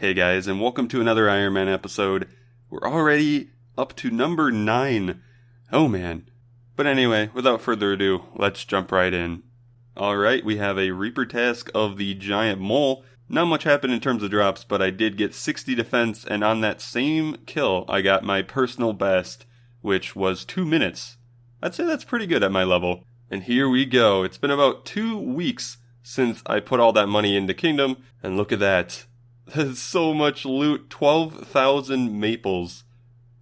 Hey guys, and welcome to another Ironman episode. We're already up to number 9. Oh man. But anyway, without further ado, let's jump right in. Alright, we have a Reaper task of the Giant Mole. Not much happened in terms of drops, but I did get 60 defense, and on that same kill, I got my personal best, which was 2 minutes. I'd say that's pretty good at my level. And here we go. It's been about 2 weeks since I put all that money into Kingdom, and look at that. That's so much loot. 12,000 maples.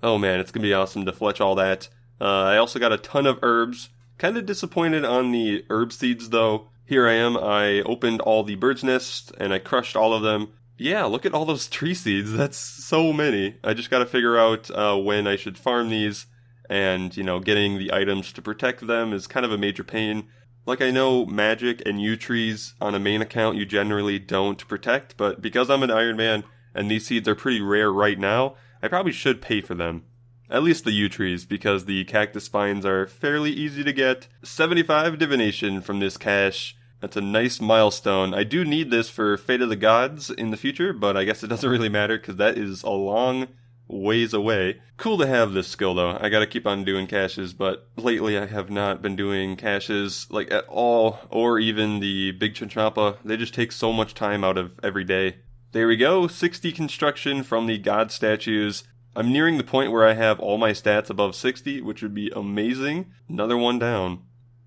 Oh man, it's gonna be awesome to fletch all that. I also got a ton of herbs. Kinda disappointed on the herb seeds though. Here I am, I opened all the bird's nests and I crushed all of them. Yeah, look at all those tree seeds. That's so many. I just gotta figure out when I should farm these. And, getting the items to protect them is kind of a major pain. Like, I know magic and yew trees on a main account you generally don't protect, but because I'm an Ironman and these seeds are pretty rare right now, I probably should pay for them. At least the yew trees, because the cactus spines are fairly easy to get. 75 divination from this cache. That's a nice milestone. I do need this for Fate of the Gods in the future, but I guess it doesn't really matter because that is a long ways away. Cool to have this skill though. I gotta keep on doing caches, but lately I have not been doing caches like at all, or even the big Chinchompa. They just take so much time out of every day. There we go, 60 construction from the god statues. I'm nearing the point where I have all my stats above 60, which would be amazing. Another one down.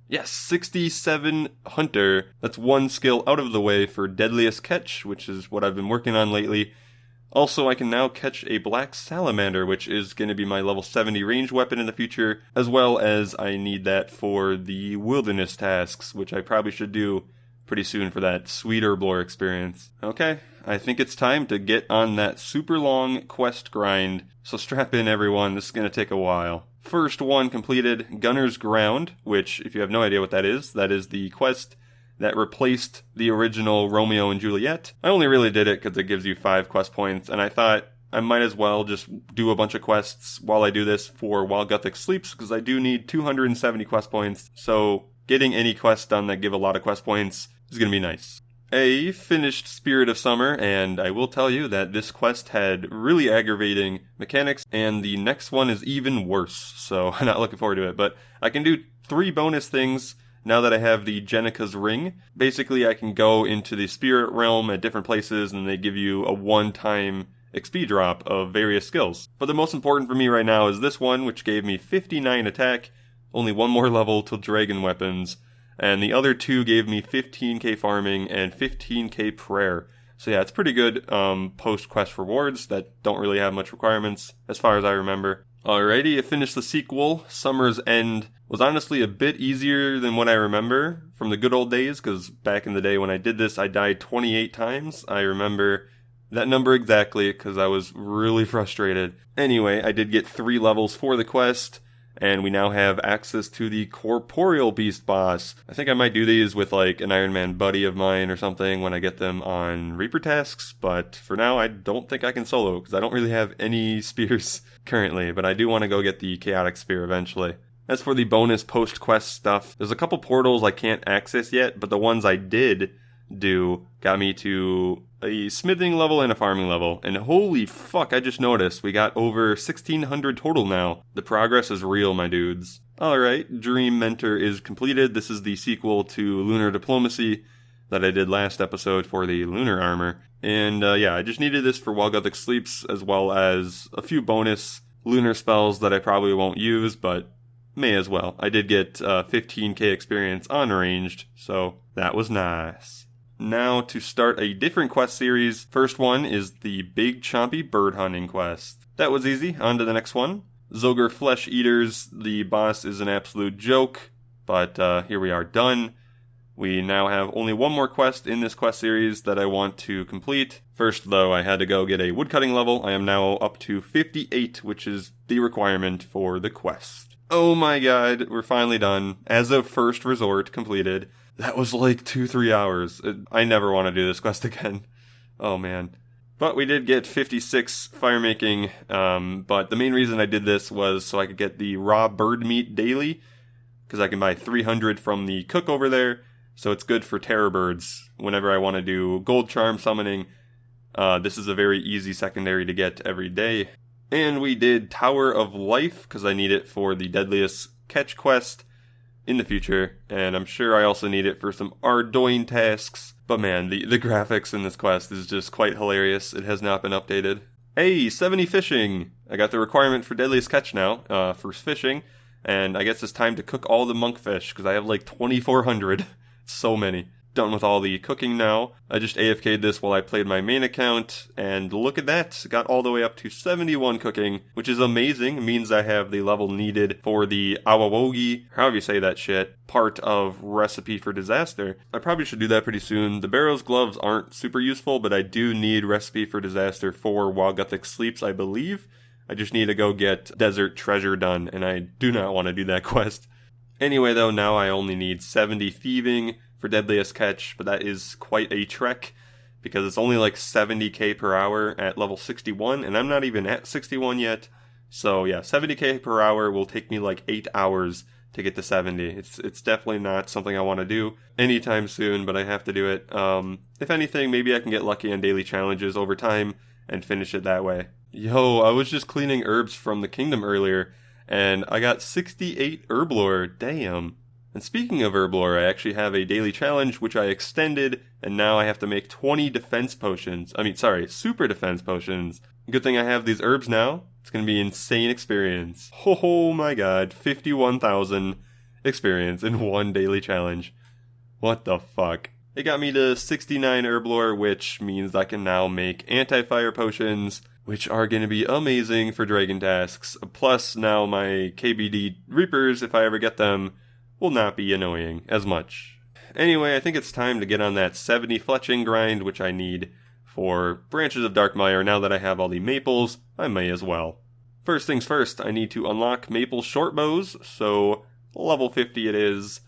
Yes, 67 hunter. That's one skill out of the way for deadliest catch, which is what I've been working on lately. Also, I can now catch a black salamander, which is going to be my level 70 range weapon in the future, as well as I need that for the wilderness tasks, which I probably should do pretty soon for that sweet Herblore experience. Okay, I think it's time to get on that super long quest grind, so strap in everyone, this is going to take a while. First one completed, Gunner's Ground, which, if you have no idea what that is the quest that replaced the original Romeo and Juliet. I only really did it because it gives you 5 quest points, and I thought I might as well just do a bunch of quests while I do this for While Gothic Sleeps, because I do need 270 quest points, so getting any quests done that give a lot of quest points is going to be nice. I finished Spirit of Summer, and I will tell you that this quest had really aggravating mechanics, and the next one is even worse, so I'm not looking forward to it, but I can do 3 bonus things now that I have the Jenica's Ring. Basically, I can go into the spirit realm at different places and they give you a one-time XP drop of various skills. But the most important for me right now is this one, which gave me 59 attack, only one more level till dragon weapons, and the other 2 gave me 15k farming and 15k prayer. So yeah, it's pretty good post-quest rewards that don't really have much requirements, as far as I remember. Alrighty, I finished the sequel. Summer's End was honestly a bit easier than what I remember from the good old days, because back in the day when I did this, I died 28 times. I remember that number exactly, because I was really frustrated. Anyway, I did get 3 levels for the quest, and we now have access to the Corporeal Beast boss. I think I might do these with like an Ironman buddy of mine or something when I get them on Reaper tasks, but for now I don't think I can solo, because I don't really have any spears currently, but I do want to go get the Chaotic Spear eventually. As for the bonus post-quest stuff, there's a couple portals I can't access yet, but the ones I did do got me to a smithing level and a farming level. And holy fuck, I just noticed we got over 1,600 total now. The progress is real, my dudes. Alright, Dream Mentor is completed. This is the sequel to Lunar Diplomacy that I did last episode for the Lunar Armor. And yeah, I just needed this for While Gothic Sleeps, as well as a few bonus lunar spells that I probably won't use, but may as well. I did get 15k experience unranged, so that was nice. Now to start a different quest series. First one is the Big Chompy Bird Hunting quest. That was easy. On to the next one. Zogre Flesh Eaters. The boss is an absolute joke, but here we are done. We now have only one more quest in this quest series that I want to complete. First, though, I had to go get a woodcutting level. I am now up to 58, which is the requirement for the quest. Oh my god, we're finally done. As of first resort, completed. That was like 2-3 hours. I never want to do this quest again. Oh man. But we did get 56 fire making, but the main reason I did this was so I could get the raw bird meat daily, because I can buy 300 from the cook over there, so it's good for terror birds whenever I want to do gold charm summoning. This is a very easy secondary to get every day. And we did Tower of Life, because I need it for the Deadliest Catch quest in the future, and I'm sure I also need it for some Ardoin tasks. But man, the graphics in this quest is just quite hilarious. It has not been updated. Hey, 70 fishing! I got the requirement for Deadliest Catch now, for fishing, and I guess it's time to cook all the monkfish, because I have like 2,400. So many. Done with all the cooking now. I just AFK'd this while I played my main account, and look at that, got all the way up to 71 cooking, which is amazing. It means I have the level needed for the awawogi, however you say that shit, part of Recipe for Disaster. I probably should do that pretty soon. The Barrow's gloves aren't super useful, but I do need Recipe for Disaster for while Gothic sleeps, I believe. I just need to go get Desert Treasure done, and I do not want to do that quest. Anyway though, now I only need 70 thieving for Deadliest Catch, but that is quite a trek, because it's only like 70k per hour at level 61, and I'm not even at 61 yet. So yeah, 70k per hour will take me like 8 hours to get to 70. It's definitely not something I want to do anytime soon, but I have to do it. If anything, maybe I can get lucky on daily challenges over time and finish it that way. Yo, I was just cleaning herbs from the kingdom earlier, and I got 68 Herblore, damn. And speaking of Herblore, I actually have a daily challenge which I extended, and now I have to make 20 defense potions. Super defense potions. Good thing I have these herbs now. It's going to be an insane experience. Oh my god, 51,000 experience in one daily challenge. What the fuck? It got me to 69 Herblore, which means I can now make anti-fire potions, which are going to be amazing for dragon tasks. Plus, now my KBD Reapers, if I ever get them, will not be annoying as much. Anyway, I think it's time to get on that 70 fletching grind, which I need for Branches of Darkmire. Now that I have all the maples, I may as well. First things first, I need to unlock maple shortbows, so level 50 it is.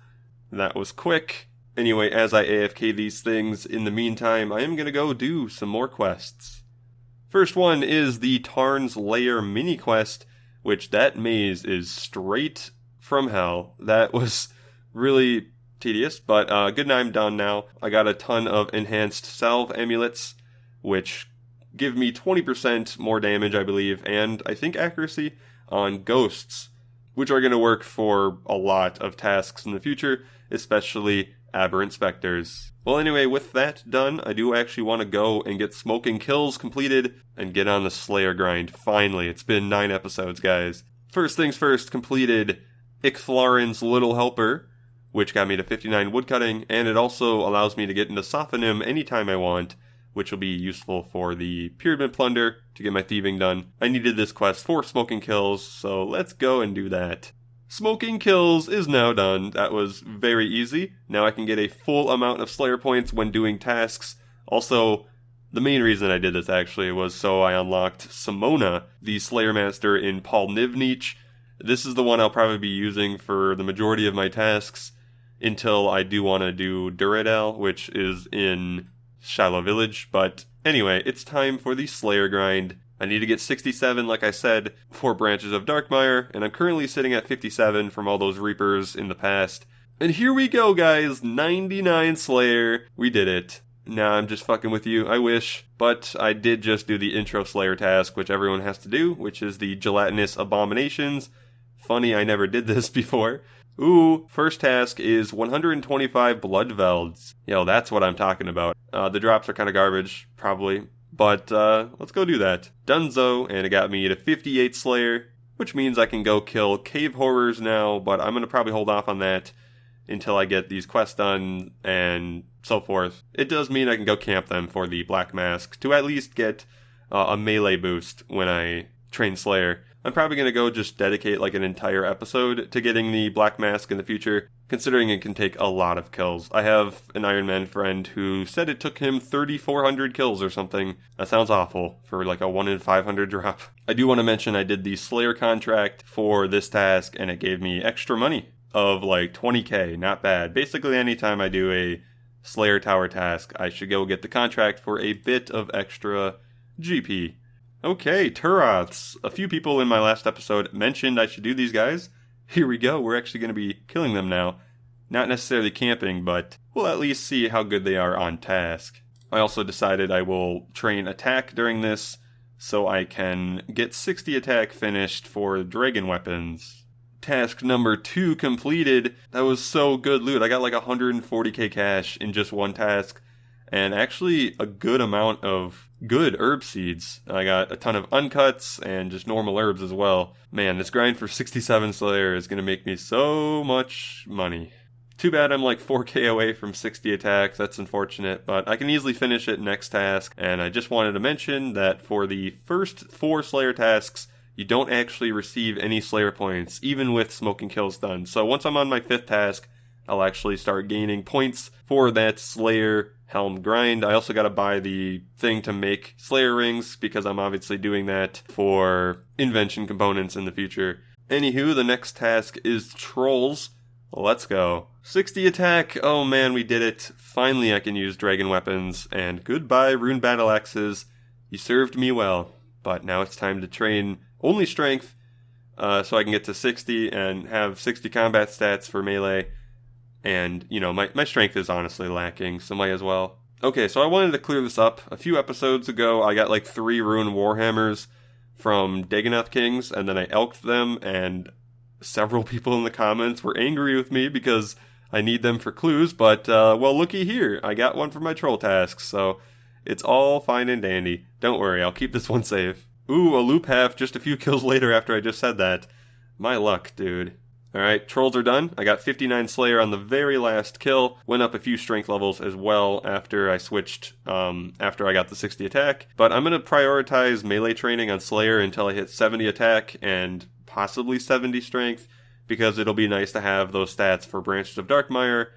That was quick. Anyway, as I AFK these things, in the meantime, I am going to go do some more quests. First one is the Tarn's Lair mini quest, which that maze is straight from hell. That was really tedious, but good and I'm done now. I got a ton of enhanced salve amulets, which give me 20% more damage, I believe, and I think accuracy on ghosts, which are going to work for a lot of tasks in the future, especially aberrant specters. Well, anyway, with that done, I do actually want to go and get smoking kills completed and get on the Slayer grind. Finally, it's been 9 episodes, guys. First things first, completed Icthlarren's Little Helper, which got me to 59 woodcutting, and it also allows me to get into Sophonim anytime I want, which will be useful for the Pyramid Plunder to get my thieving done. I needed this quest for smoking kills, so let's go and do that. Smoking kills is now done. That was very easy. Now I can get a full amount of Slayer points when doing tasks. Also, the main reason I did this actually was so I unlocked Simona, the Slayer Master in Paul Nivnich. This is the one I'll probably be using for the majority of my tasks until I do want to do Duradel, which is in Shiloh Village. But anyway, it's time for the Slayer grind. I need to get 67, like I said, for Branches of Darkmire, and I'm currently sitting at 57 from all those Reapers in the past. And here we go, guys, 99 Slayer. We did it. Nah, I'm just fucking with you, I wish. But I did just do the intro Slayer task, which everyone has to do, which is the Gelatinous Abominations. Funny, I never did this before. Ooh, first task is 125 Bloodvelds. Yo, that's what I'm talking about. The drops are kind of garbage, probably. But, let's go do that. Dunzo, and it got me to 58 Slayer, which means I can go kill Cave Horrors now, but I'm gonna probably hold off on that until I get these quests done, and so forth. It does mean I can go camp them for the Black Mask, to at least get a melee boost when I train Slayer. I'm probably going to go just dedicate like an entire episode to getting the Black Mask in the future, considering it can take a lot of kills. I have an Ironman friend who said it took him 3,400 kills or something. That sounds awful for like a 1 in 500 drop. I do want to mention I did the Slayer contract for this task, and it gave me extra money of like 20k, not bad. Basically anytime I do a Slayer Tower task, I should go get the contract for a bit of extra GP. Okay, Turoths. A few people in my last episode mentioned I should do these guys. Here we go, we're actually going to be killing them now. Not necessarily camping, but we'll at least see how good they are on task. I also decided I will train attack during this, so I can get 60 attack finished for dragon weapons. Task number 2 completed. That was so good loot. I got like 140k cash in just one task, and actually a good amount of good herb seeds. I got a ton of uncuts and just normal herbs as well. Man, this grind for 67 Slayer is going to make me so much money. Too bad I'm like 4k away from 60 attacks, that's unfortunate, but I can easily finish it next task, and I just wanted to mention that for the first 4 Slayer tasks, you don't actually receive any Slayer points, even with smoking kills done. So once I'm on my 5th task, I'll actually start gaining points for that Slayer helm grind. I also gotta buy the thing to make Slayer rings, because I'm obviously doing that for invention components in the future. Anywho, the next task is Trolls. Let's go. 60 attack, oh man, we did it. Finally I can use dragon weapons, and goodbye rune battle axes. You served me well, but now it's time to train only strength, so I can get to 60 and have 60 combat stats for melee. And, you know, my strength is honestly lacking, so might as well. Okay, so I wanted to clear this up. A few episodes ago, I got like 3 rune warhammers from Dagonoth Kings, and then I elked them, and several people in the comments were angry with me because I need them for clues, but, well, looky here. I got one for my troll tasks, so it's all fine and dandy. Don't worry, I'll keep this one safe. Ooh, a loop half just a few kills later after I just said that. My luck, dude. Alright, trolls are done. I got 59 Slayer on the very last kill. Went up a few strength levels as well after I switched, after I got the 60 attack. But I'm going to prioritize melee training on Slayer until I hit 70 attack and possibly 70 strength, because it'll be nice to have those stats for Branches of Darkmire,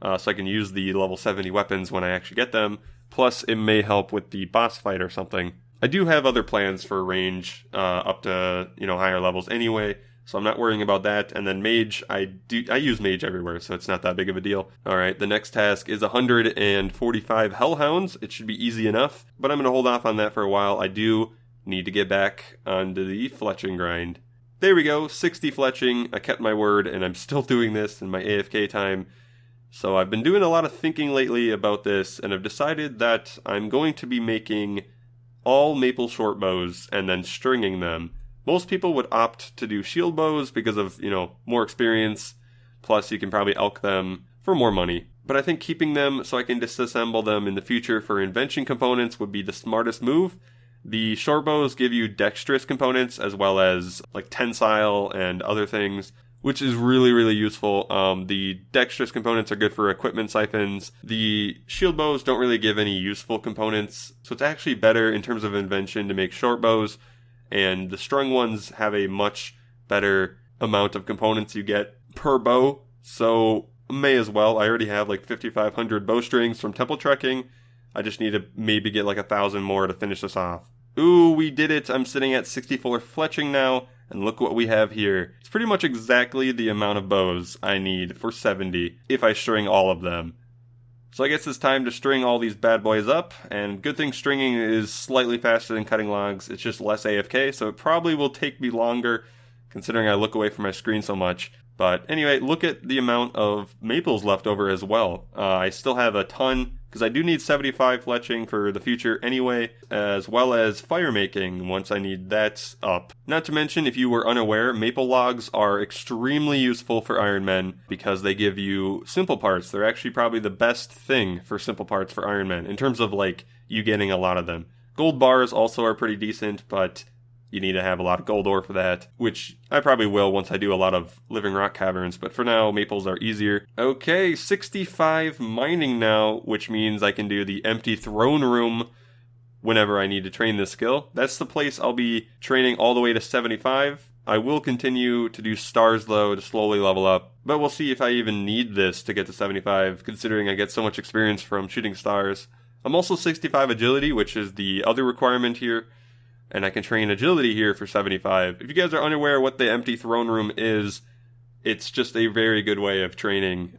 so I can use the level 70 weapons when I actually get them. Plus, it may help with the boss fight or something. I do have other plans for range up to, you know, higher levels anyway, so I'm not worrying about that. And then Mage, I use Mage everywhere, so it's not that big of a deal. Alright, the next task is 145 Hellhounds. It should be easy enough, but I'm going to hold off on that for a while. I do need to get back onto the Fletching grind. There we go, 60 Fletching. I kept my word, and I'm still doing this in my AFK time. So I've been doing a lot of thinking lately about this, and I've decided that I'm going to be making all maple short bows and then stringing them. Most people would opt to do shield bows because of, you know, more experience, plus you can probably elk them for more money. But I think keeping them so I can disassemble them in the future for invention components would be the smartest move. The short bows give you dexterous components as well as like tensile and other things, which is really, really useful. The dexterous components are good for equipment siphons. The shield bows don't really give any useful components, so it's actually better in terms of invention to make short bows, and the strung ones have a much better amount of components you get per bow, so may as well. I already have like 5,500 bowstrings from temple trekking. I just need to maybe get like 1,000 more to finish this off. Ooh, we did it! I'm sitting at 64 Fletching now, and look what we have here. It's pretty much exactly the amount of bows I need for 70 if I string all of them. So I guess it's time to string all these bad boys up, and good thing stringing is slightly faster than cutting logs. It's just less AFK, so it probably will take me longer considering I look away from my screen so much. But anyway, look at the amount of maples left over as well. I still have a ton, because I do need 75 Fletching for the future anyway, as well as fire making once I need that up. Not to mention, if you were unaware, maple logs are extremely useful for Ironman because they give you simple parts. They're actually probably the best thing for simple parts for Ironman in terms of like you getting a lot of them. Gold bars also are pretty decent, but you need to have a lot of gold ore for that, which I probably will once I do a lot of living rock caverns, but for now, maples are easier. Okay, 65 mining now, which means I can do the empty throne room whenever I need to train this skill. That's the place I'll be training all the way to 75. I will continue to do stars though to slowly level up, but we'll see if I even need this to get to 75, considering I get so much experience from shooting stars. I'm also 65 agility, which is the other requirement here, and I can train agility here for 75. If you guys are unaware what the empty throne room is, it's just a very good way of training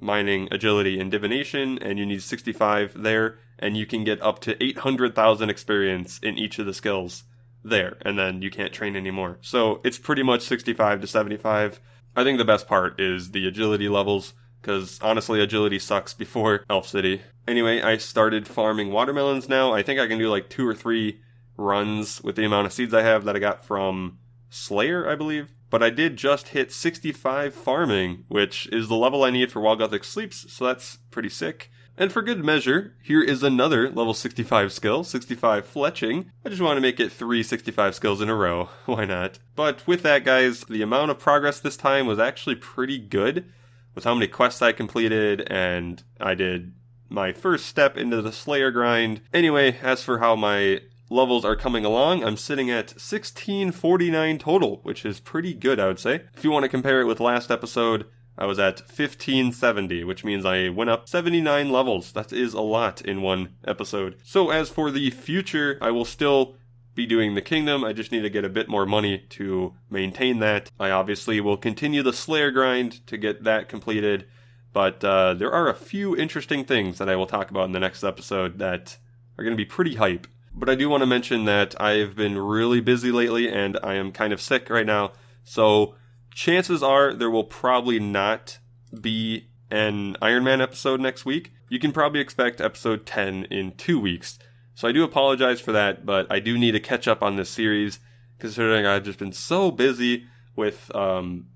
mining, agility, and divination, and you need 65 there, and you can get up to 800,000 experience in each of the skills there, and then you can't train anymore. So it's pretty much 65 to 75. I think the best part is the agility levels. because honestly, agility sucks before Elf City. Anyway, I started farming watermelons now. I think I can do like 2 or 3 runs with the amount of seeds I have that I got from Slayer, I believe. But I did just hit 65 farming, which is the level I need for While Gothic Sleeps, so that's pretty sick. And for good measure, here is another level 65 skill, 65 Fletching. I just want to make it 3 65 skills in a row. Why not? But with that, guys, the amount of progress this time was actually pretty good with how many quests I completed, and I did my first step into the Slayer grind. Anyway, as for how my levels are coming along, I'm sitting at 1649 total, which is pretty good, I would say. If you want to compare it with last episode, I was at 1570, which means I went up 79 levels. That is a lot in one episode. So as for the future, I will still be doing the kingdom. I just need to get a bit more money to maintain that. I obviously will continue the Slayer grind to get that completed, but there are a few interesting things that I will talk about in the next episode that are going to be pretty hype. But I do want to mention that I've been really busy lately and I am kind of sick right now, so chances are there will probably not be an Ironman episode next week. You can probably expect episode 10 in 2 weeks. So I do apologize for that, but I do need to catch up on this series, considering I've just been so busy with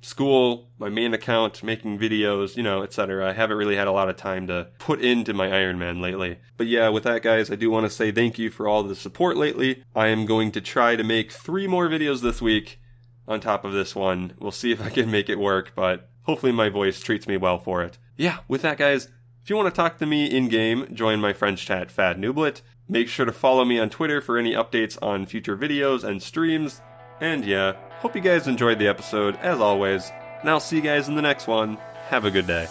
school, my main account, making videos, etc. I haven't really had a lot of time to put into my Ironman lately. But yeah, with that, guys, I do want to say thank you for all the support lately. I am going to try to make 3 more videos this week on top of this one. We'll see if I can make it work, but hopefully my voice treats me well for it. Yeah, with that, guys, if you want to talk to me in-game, join my friends chat, fatnooblet. Make sure to follow me on Twitter for any updates on future videos and streams. And yeah, hope you guys enjoyed the episode, as always, and I'll see you guys in the next one. Have a good day.